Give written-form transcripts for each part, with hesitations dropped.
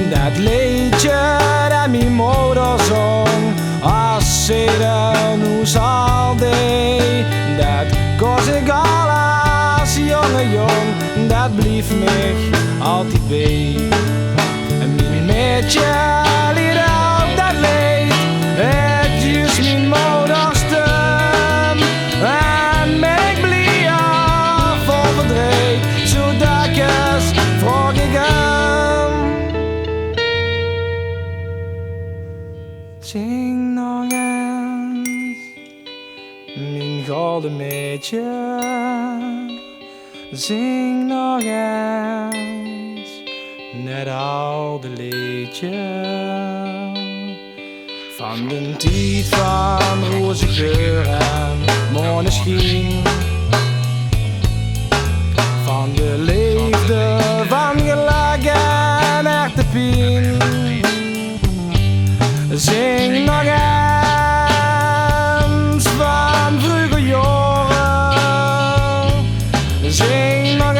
Dat liedje dat mijn moeder zong, als ze er nu zal deed. Dat koos ik al als jonge jong, dat blief mij altijd bij. En mijn meidje liet op dat leed, het is mijn moeders stem. En mij blief vol verdriet, zodat ik eens vroeg ik hem. Zing nog eens, mijn gouden meidje. Zing nog eens, net oude liedje. Van de tijd van roze geur en maneschijn. Van de liefde van geluk en echte pijn. Zing nog eens van vroeger jaren. Zing nog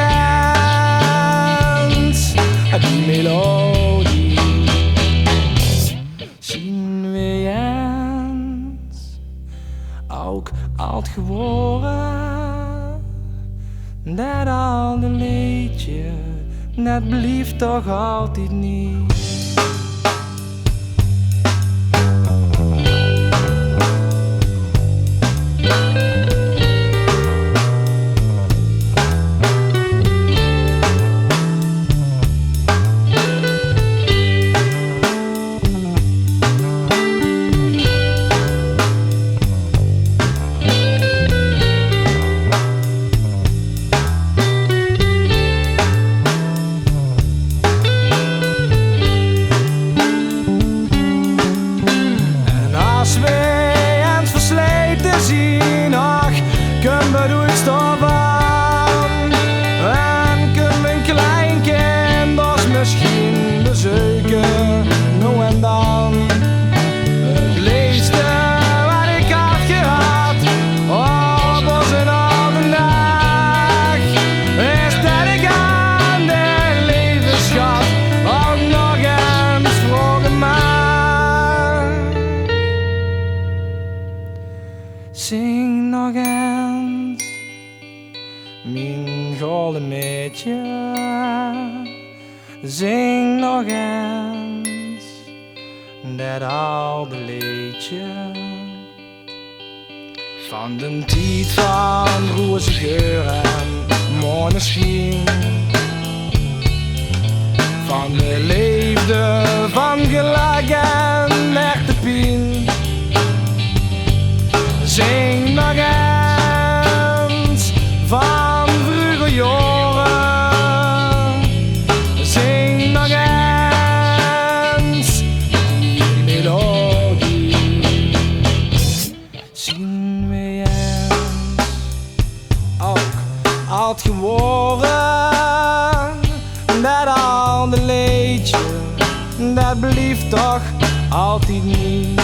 eens die melodie. Zien we eens ook oud geworden. Dat oude liedje, dat blieft toch altijd niet. Kunnen we door stoppen en kunnen we een klein kind als misschien bezoeken, nu en dan. Het leefste wat ik had gehad op onze oude dag, is dat ik aan de levensschat ook nog eens vroegen mag. Zing nog eens, mijn gouden meidje. Zing nog eens, dat oude liedje. Van de tijd van roze geur en maneschijn. Van de liefde van geluk en echte pijn. Zing nog eens van vroeger jaren. Zing nog eens die melodie. Zien we eens ook oud geworden. Dat oude liedje, dat blieft toch altijd niet.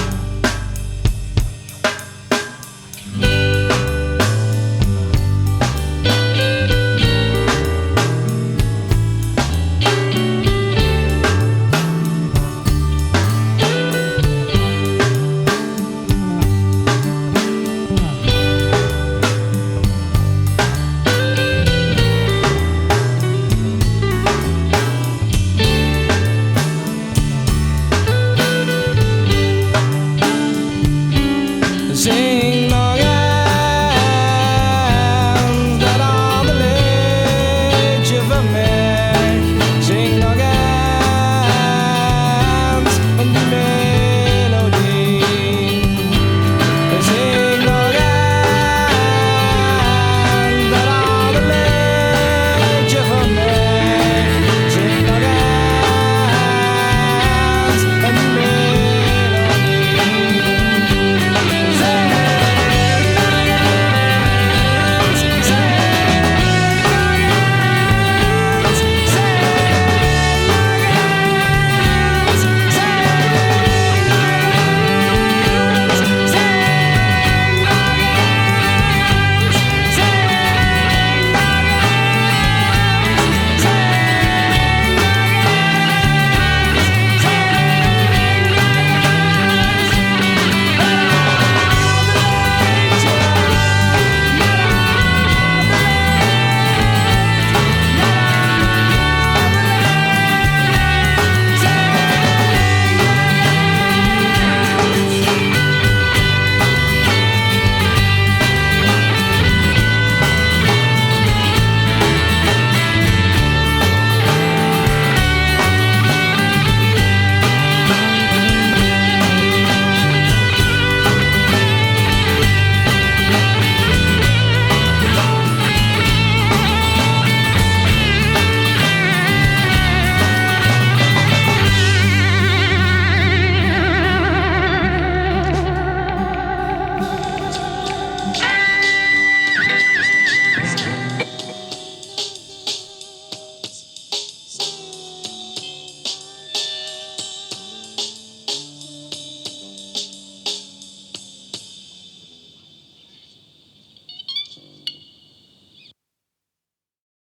Zing nog eens dat oude liedje van mij.